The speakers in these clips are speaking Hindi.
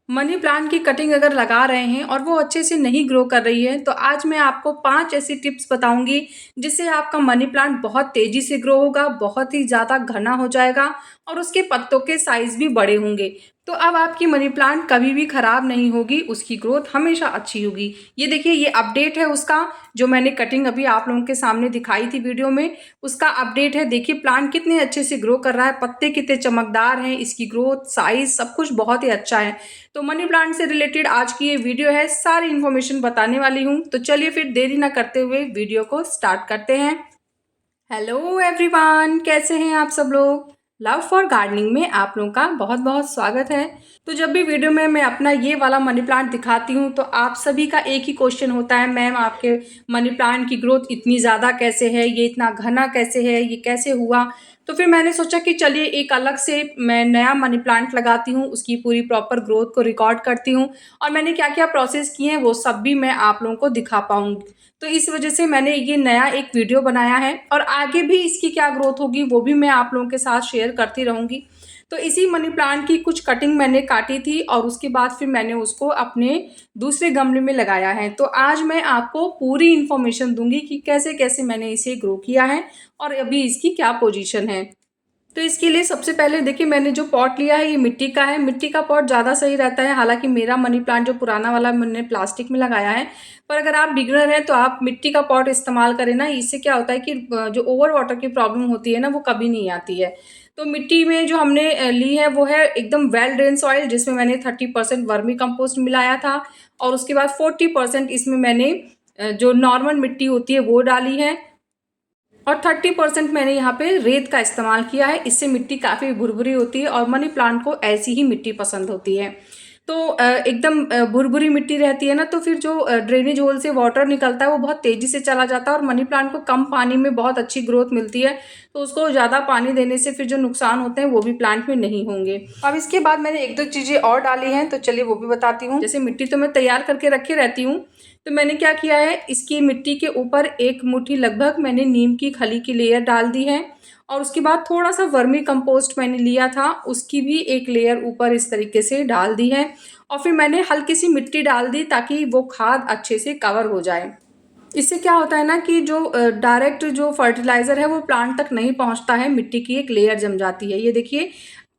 मनी प्लांट की कटिंग अगर लगा रहे हैं और वो अच्छे से नहीं ग्रो कर रही है, तो आज मैं आपको 5 ऐसी टिप्स बताऊँगी, जिससे आपका मनी प्लांट बहुत तेज़ी से ग्रो होगा, बहुत ही ज़्यादा घना हो जाएगा और उसके पत्तों के साइज़ भी बड़े होंगे। तो अब आपकी मनी प्लांट कभी भी खराब नहीं होगी, उसकी ग्रोथ हमेशा अच्छी होगी। ये देखिए, ये अपडेट है उसका, जो मैंने कटिंग अभी आप लोगों के सामने दिखाई थी वीडियो में, उसका अपडेट है। देखिए प्लांट कितने अच्छे से ग्रो कर रहा है, पत्ते कितने चमकदार हैं, इसकी ग्रोथ, साइज़ सब कुछ बहुत ही अच्छा है। तो मनी प्लांट से रिलेटेड आज की ये वीडियो है, सारी इन्फॉर्मेशन बताने वाली हूँ। तो चलिए फिर देरी ना करते हुए वीडियो को स्टार्ट करते हैं। हेलो एवरीवन, कैसे हैं आप सब लोग। लव फॉर गार्डनिंग में आप लोगों का बहुत बहुत स्वागत है। तो जब भी वीडियो में मैं अपना ये वाला मनी प्लांट दिखाती हूँ, तो आप सभी का एक ही क्वेश्चन होता है, मैम आपके मनी प्लांट की ग्रोथ इतनी ज़्यादा कैसे है, ये इतना घना कैसे है, ये कैसे हुआ। तो फिर मैंने सोचा कि चलिए एक अलग से मैं नया मनी प्लांट लगाती हूँ, उसकी पूरी प्रॉपर ग्रोथ को रिकॉर्ड करती हूँ और मैंने क्या क्या प्रोसेस किए हैं वो सब भी मैं आप लोगों को दिखा पाऊँगी। तो इस वजह से मैंने ये नया एक वीडियो बनाया है और आगे भी इसकी क्या ग्रोथ होगी वो भी मैं आप लोगों के साथ शेयर करती रहूँगी। तो इसी मनी प्लांट की कुछ कटिंग मैंने काटी थी और उसके बाद फिर मैंने उसको अपने दूसरे गमले में लगाया है। तो आज मैं आपको पूरी इन्फॉर्मेशन दूंगी कि कैसे कैसे मैंने इसे ग्रो किया है और अभी इसकी क्या पोजीशन है। तो इसके लिए सबसे पहले देखिए, मैंने जो पॉट लिया है ये मिट्टी का है। मिट्टी का पॉट ज़्यादा सही रहता है, हालांकि मेरा मनी प्लांट जो पुराना वाला मैंने प्लास्टिक में लगाया है। पर अगर आप बिगनर हैं तो आप मिट्टी का पॉट इस्तेमाल करें ना, इससे क्या होता है कि जो ओवर वाटर की प्रॉब्लम होती है ना, वो कभी नहीं आती है। तो मिट्टी में जो हमने ली है वो है एकदम वेल ड्रेन सॉइल, जिसमें मैंने 30% वर्मी कंपोस्ट मिलाया था और उसके बाद 40% इसमें मैंने जो नॉर्मल मिट्टी होती है वो डाली है और 30% मैंने यहाँ पे रेत का इस्तेमाल किया है। इससे मिट्टी काफ़ी भुरभुरी होती है और मनी प्लांट को ऐसी ही मिट्टी पसंद होती है। तो एकदम भुरभुरी मिट्टी रहती है ना, तो फिर जो ड्रेनेज होल से वाटर निकलता है वो बहुत तेज़ी से चला जाता है और मनी प्लांट को कम पानी में बहुत अच्छी ग्रोथ मिलती है। तो उसको ज़्यादा पानी देने से फिर जो नुकसान होते हैं वो भी प्लांट में नहीं होंगे। अब इसके बाद मैंने एक दो चीज़ें और डाली हैं, तो चलिए वो भी बताती हूँ। जैसे मिट्टी तो मैं तैयार करके रखे रहती हूँ, तो मैंने क्या किया है, इसकी मिट्टी के ऊपर एक मुट्ठी लगभग मैंने नीम की खली की लेयर डाल दी है और उसके बाद थोड़ा सा वर्मी कंपोस्ट मैंने लिया था, उसकी भी एक लेयर ऊपर इस तरीके से डाल दी है और फिर मैंने हल्की सी मिट्टी डाल दी ताकि वो खाद अच्छे से कवर हो जाए। इससे क्या होता है ना कि जो डायरेक्ट जो फर्टिलाइज़र है वो प्लांट तक नहीं पहुंचता है, मिट्टी की एक लेयर जम जाती है। ये देखिए,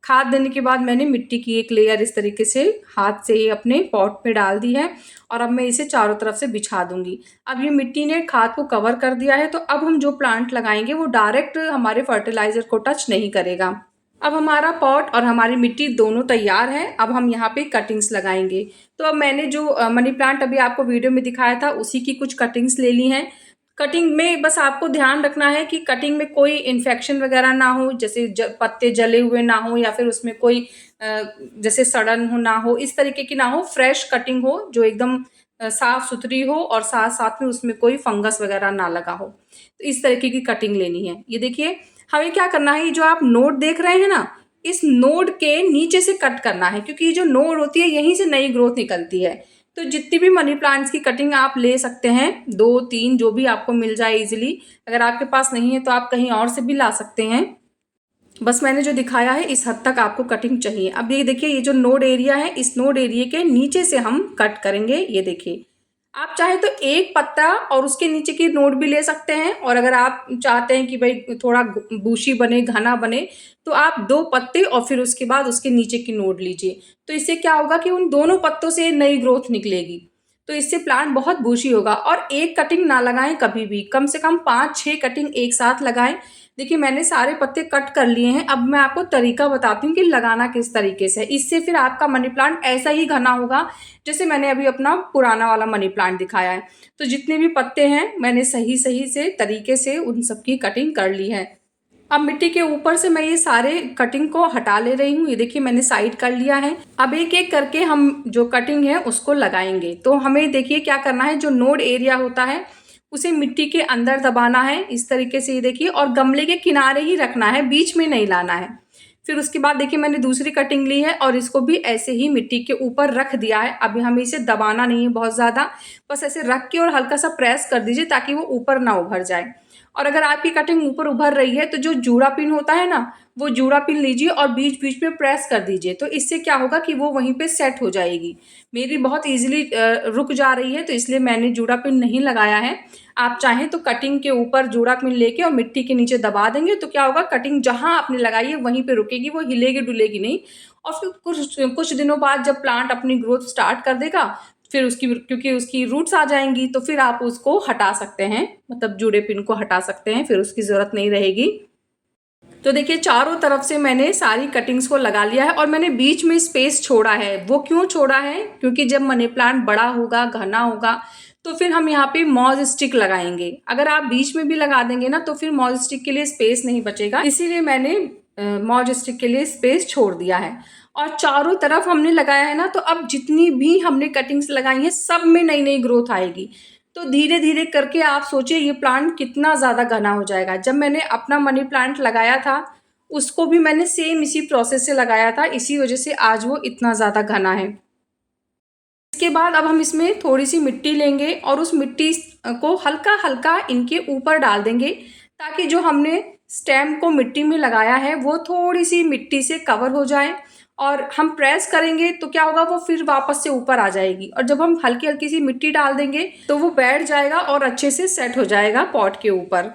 खाद देने के बाद मैंने मिट्टी की एक लेयर इस तरीके से हाथ से ही अपने पॉट पे डाल दी है और अब मैं इसे चारों तरफ से बिछा दूंगी। अब ये मिट्टी ने खाद को कवर कर दिया है, तो अब हम जो प्लांट लगाएंगे वो डायरेक्ट हमारे फर्टिलाइज़र को टच नहीं करेगा। अब हमारा पॉट और हमारी मिट्टी दोनों तैयार है। अब हम यहाँ पे कटिंग्स लगाएंगे। तो अब मैंने जो मनी प्लांट अभी आपको वीडियो में दिखाया था उसी की कुछ कटिंग्स ले ली हैं। कटिंग में बस आपको ध्यान रखना है कि कटिंग में कोई इन्फेक्शन वगैरह ना हो, जैसे पत्ते जले हुए ना हो या फिर उसमें कोई जैसे सड़न हो ना हो, इस तरीके की ना हो। फ्रेश कटिंग हो जो एकदम साफ सुथरी हो और साथ साथ में उसमें कोई फंगस वगैरह ना लगा हो। तो इस तरीके की कटिंग लेनी है। ये देखिए, हमें क्या करना है, ये जो आप नोड देख रहे हैं ना, इस नोड के नीचे से कट करना है, क्योंकि ये जो नोड होती है यहीं से नई ग्रोथ निकलती है। तो जितनी भी मनी प्लांट्स की कटिंग आप ले सकते हैं, 2-3 जो भी आपको मिल जाए इजीली। अगर आपके पास नहीं है तो आप कहीं और से भी ला सकते हैं। बस मैंने जो दिखाया है इस हद तक आपको कटिंग चाहिए। अब ये देखिए, ये जो नोड एरिया है, इस नोड एरिया के नीचे से हम कट करेंगे। ये देखिए, आप चाहे तो एक पत्ता और उसके नीचे की नोड भी ले सकते हैं और अगर आप चाहते हैं कि भाई थोड़ा बूशी बने, घना बने, तो आप 2 पत्ते और फिर उसके बाद उसके नीचे की नोड लीजिए। तो इससे क्या होगा कि उन दोनों पत्तों से नई ग्रोथ निकलेगी। तो इससे प्लांट बहुत बूशी होगा। और एक कटिंग ना लगाएं कभी भी, कम से कम 5-6 कटिंग एक साथ लगाएं। देखिए, मैंने सारे पत्ते कट कर लिए हैं। अब मैं आपको तरीका बताती हूँ कि लगाना किस तरीके से। इससे फिर आपका मनी प्लांट ऐसा ही घना होगा जैसे मैंने अभी अपना पुराना वाला मनी प्लांट दिखाया है। तो जितने भी पत्ते हैं मैंने सही सही से तरीके से उन सबकी कटिंग कर ली है। अब मिट्टी के ऊपर से मैं ये सारे कटिंग को हटा ले रही हूँ। ये देखिए, मैंने साइड कर लिया है। अब एक एक करके हम जो कटिंग है उसको लगाएंगे। तो हमें देखिए क्या करना है, जो नोड एरिया होता है उसे मिट्टी के अंदर दबाना है इस तरीके से। ये देखिए, और गमले के किनारे ही रखना है, बीच में नहीं लाना है। फिर उसके बाद देखिए, मैंने दूसरी कटिंग ली है और इसको भी ऐसे ही मिट्टी के ऊपर रख दिया है। अभी हमें इसे दबाना नहीं है बहुत ज़्यादा, बस ऐसे रख के और हल्का सा प्रेस कर दीजिए ताकि वो ऊपर ना उभर जाए। और अगर आपकी कटिंग ऊपर उभर रही है तो जो जूड़ा पिन होता है ना, वो जूड़ा पिन लीजिए और बीच-बीच में प्रेस कर दीजिए, तो इससे क्या होगा कि वो वहीं पे सेट हो जाएगी। मेरी बहुत ईज़िली रुक जा रही है, तो इसलिए मैंने जूड़ा पिन नहीं लगाया है। आप चाहें तो कटिंग के ऊपर जूड़ा पिन लेके और मिट्टी के नीचे दबा देंगे, तो क्या होगा, कटिंग जहाँ आपने लगाई है वहीं पे रुकेगी, वो हिलेगी-डुलेगी नहीं। और फिर कुछ कुछ दिनों बाद जब प्लांट अपनी ग्रोथ स्टार्ट कर देगा, फिर उसकी, क्योंकि उसकी रूट्स आ जाएँगी, तो फिर आप उसको हटा सकते हैं, मतलब जूड़े पिन को हटा सकते हैं, फिर उसकी ज़रूरत नहीं रहेगी। तो देखिए चारों तरफ से मैंने सारी कटिंग्स को लगा लिया है और मैंने बीच में स्पेस छोड़ा है। वो क्यों छोड़ा है? क्योंकि जब मनी प्लांट बड़ा होगा, घना होगा, तो फिर हम यहाँ पे मॉज स्टिक लगाएंगे। अगर आप बीच में भी लगा देंगे ना, तो फिर मॉज स्टिक के लिए स्पेस नहीं बचेगा, इसीलिए मैंने मॉज स्टिक के लिए स्पेस छोड़ दिया है। और चारों तरफ हमने लगाया है ना, तो अब जितनी भी हमने कटिंग्स लगाई हैं, सब में नई नई ग्रोथ आएगी। तो धीरे धीरे करके आप सोचिए ये प्लांट कितना ज़्यादा घना हो जाएगा। जब मैंने अपना मनी प्लांट लगाया था, उसको भी मैंने सेम इसी प्रोसेस से लगाया था, इसी वजह से आज वो इतना ज़्यादा घना है। इसके बाद अब हम इसमें थोड़ी सी मिट्टी लेंगे और उस मिट्टी को हल्का हल्का इनके ऊपर डाल देंगे, ताकि जो हमने स्टेम को मिट्टी में लगाया है वो थोड़ी सी मिट्टी से कवर हो जाए। और हम प्रेस करेंगे तो क्या होगा, वो फिर वापस से ऊपर आ जाएगी। और जब हम हल्की हल्की सी मिट्टी डाल देंगे तो वो बैठ जाएगा और अच्छे से सेट हो जाएगा पॉट के ऊपर।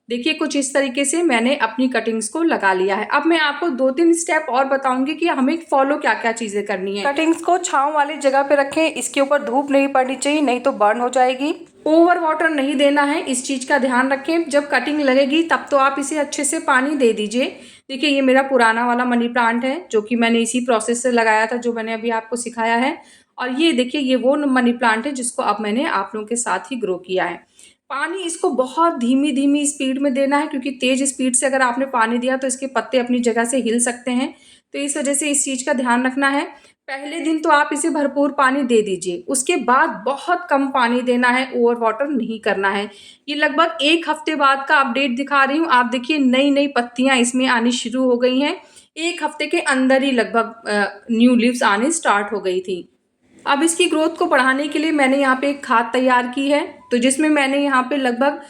देखिए कुछ इस तरीके से मैंने अपनी कटिंग्स को लगा लिया है। अब मैं आपको 2-3 स्टेप और बताऊंगी कि हमें फॉलो क्या क्या चीज़ें करनी है। कटिंग्स को छांव वाली जगह पे रखें, इसके ऊपर धूप नहीं पड़नी चाहिए, नहीं तो बर्न हो जाएगी। ओवर वाटर नहीं देना है, इस चीज़ का ध्यान रखें। जब कटिंग लगेगी तब तो आप इसे अच्छे से पानी दे दीजिए। देखिए ये मेरा पुराना वाला मनी प्लांट है, जो कि मैंने इसी प्रोसेस से लगाया था, जो मैंने अभी आपको सिखाया है। और ये देखिए ये वो मनी प्लांट है जिसको अब मैंने आप लोगों के साथ ही ग्रो किया है। पानी इसको बहुत धीमी धीमी स्पीड में देना है, क्योंकि तेज स्पीड से अगर आपने पानी दिया तो इसके पत्ते अपनी जगह से हिल सकते हैं। तो इस वजह से इस चीज़ का ध्यान रखना है। पहले दिन तो आप इसे भरपूर पानी दे दीजिए, उसके बाद बहुत कम पानी देना है, ओवर वाटर नहीं करना है। ये लगभग 1 हफ्ते बाद का अपडेट दिखा रही हूँ। आप देखिए नई नई पत्तियाँ इसमें आनी शुरू हो गई हैं। 1 हफ्ते के अंदर ही लगभग न्यू लीव्स आने स्टार्ट हो गई थी। अब इसकी ग्रोथ को बढ़ाने के लिए मैंने यहाँ पे एक खाद तैयार की है, तो जिसमें मैंने यहाँ पे लगभग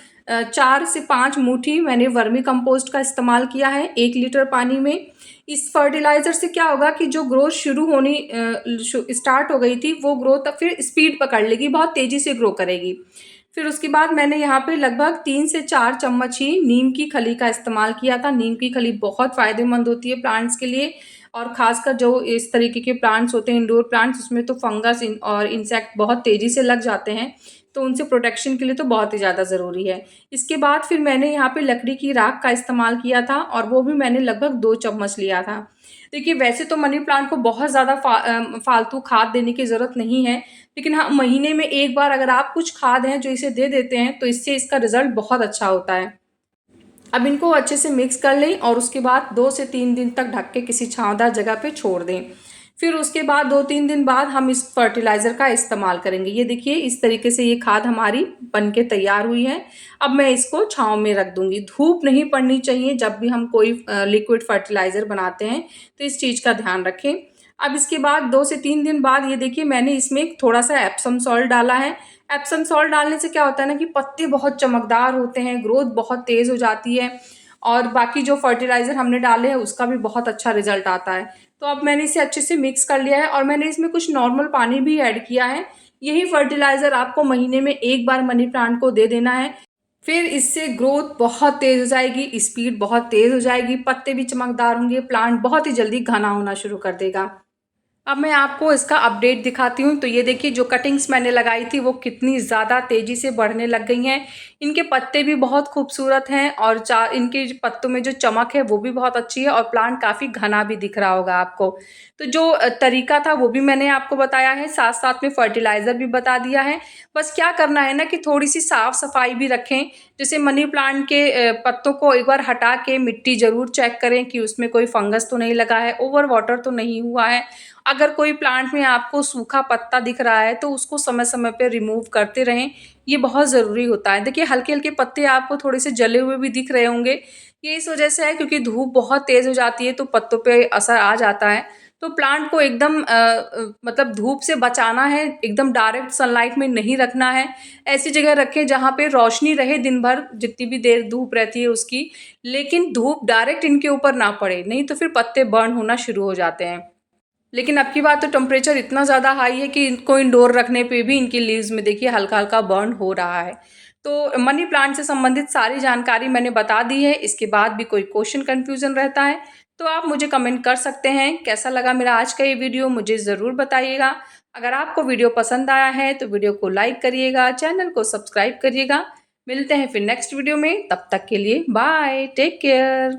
4 से 5 मुट्ठी मैंने वर्मी कंपोस्ट का इस्तेमाल किया है 1 लीटर पानी में। इस फर्टिलाइज़र से क्या होगा कि जो ग्रोथ शुरू होनी स्टार्ट हो गई थी, वो ग्रोथ फिर स्पीड पकड़ लेगी, बहुत तेज़ी से ग्रो करेगी। फिर उसके बाद मैंने यहाँ पे लगभग 3 से 4 चम्मच ही नीम की खली का इस्तेमाल किया था। नीम की खली बहुत फ़ायदेमंद होती है प्लांट्स के लिए, और ख़ासकर जो इस तरीके के प्लांट्स होते हैं इंडोर प्लांट्स, उसमें तो फंगस और इंसेक्ट बहुत तेज़ी से लग जाते हैं, तो उनसे प्रोटेक्शन के लिए तो बहुत ही ज़्यादा ज़रूरी है। इसके बाद फिर मैंने यहाँ पे लकड़ी की राख का इस्तेमाल किया था, और वो भी मैंने लगभग 2 चम्मच लिया था। देखिए वैसे तो मनी प्लांट को बहुत ज़्यादा फालतू खाद देने की ज़रूरत नहीं है, लेकिन हाँ महीने में एक बार अगर आप कुछ खाद हैं जो इसे दे देते हैं, तो इससे इसका रिज़ल्ट बहुत अच्छा होता है। अब इनको अच्छे से मिक्स कर लें और उसके बाद 2 से 3 दिन तक ढक के किसी छांवदार जगह पे छोड़ दें। फिर उसके बाद 2-3 दिन बाद हम इस फर्टिलाइज़र का इस्तेमाल करेंगे। ये देखिए इस तरीके से ये खाद हमारी बन के तैयार हुई है। अब मैं इसको छाँव में रख दूँगी। धूप नहीं पड़नी चाहिए जब भी हम कोई लिक्विड फर्टिलाइज़र बनाते हैं, तो इस चीज़ का ध्यान रखें। अब इसके बाद 2 से 3 दिन बाद ये देखिए मैंने इसमें थोड़ा सा एप्सम सॉल्ट डाला है। एप्सम सॉल्ट डालने से क्या होता है ना कि पत्ते बहुत चमकदार होते हैं, ग्रोथ बहुत तेज़ हो जाती है, और बाकी जो फर्टिलाइज़र हमने डाले हैं उसका भी बहुत अच्छा रिजल्ट आता है। तो अब मैंने इसे अच्छे से मिक्स कर लिया है और मैंने इसमें कुछ नॉर्मल पानी भी ऐड किया है। यही फर्टिलाइज़र आपको महीने में 1 बार मनी प्लांट को दे देना है। फिर इससे ग्रोथ बहुत तेज़ हो जाएगी, स्पीड बहुत तेज़ हो जाएगी, पत्ते भी चमकदार होंगे, प्लांट बहुत ही जल्दी घना होना शुरू कर देगा। अब मैं आपको इसका अपडेट दिखाती हूँ। तो ये देखिए जो कटिंग्स मैंने लगाई थी वो कितनी ज़्यादा तेज़ी से बढ़ने लग गई हैं। इनके पत्ते भी बहुत खूबसूरत हैं, और इनके पत्तों में जो चमक है वो भी बहुत अच्छी है, और प्लांट काफ़ी घना भी दिख रहा होगा आपको। तो जो तरीका था वो भी मैंने आपको बताया है, साथ साथ में फर्टिलाइज़र भी बता दिया है। बस क्या करना है ना कि थोड़ी सी साफ़ सफाई भी रखें। जैसे मनी प्लांट के पत्तों को एक बार हटा के मिट्टी ज़रूर चेक करें कि उसमें कोई फंगस तो नहीं लगा है, ओवर वाटर तो नहीं हुआ है। अगर कोई प्लांट में आपको सूखा पत्ता दिख रहा है तो उसको समय समय पे रिमूव करते रहें, ये बहुत ज़रूरी होता है। देखिए हल्के हल्के पत्ते आपको थोड़े से जले हुए भी दिख रहे होंगे, ये इस वजह से है क्योंकि धूप बहुत तेज़ हो जाती है तो पत्तों पे असर आ जाता है। तो प्लांट को एकदम मतलब धूप से बचाना है, एकदम डायरेक्ट सनलाइट में नहीं रखना है। ऐसी जगह रखें जहाँ पे रोशनी रहे दिन भर, जितनी भी देर धूप रहती है उसकी, लेकिन धूप डायरेक्ट इनके ऊपर ना पड़े, नहीं तो फिर पत्ते बर्न होना शुरू हो जाते हैं। लेकिन अब की बात तो टेम्परेचर इतना ज़्यादा हाई है कि इनको इंडोर रखने पे भी इनकी लीव्स में देखिए हल्का हल्का बर्न हो रहा है। तो मनी प्लांट से संबंधित सारी जानकारी मैंने बता दी है। इसके बाद भी कोई क्वेश्चन कन्फ्यूज़न रहता है तो आप मुझे कमेंट कर सकते हैं। कैसा लगा मेरा आज का ये वीडियो मुझे ज़रूर बताइएगा। अगर आपको वीडियो पसंद आया है तो वीडियो को लाइक करिएगा, चैनल को सब्सक्राइब करिएगा। मिलते हैं फिर नेक्स्ट वीडियो में, तब तक के लिए बाय, टेक केयर।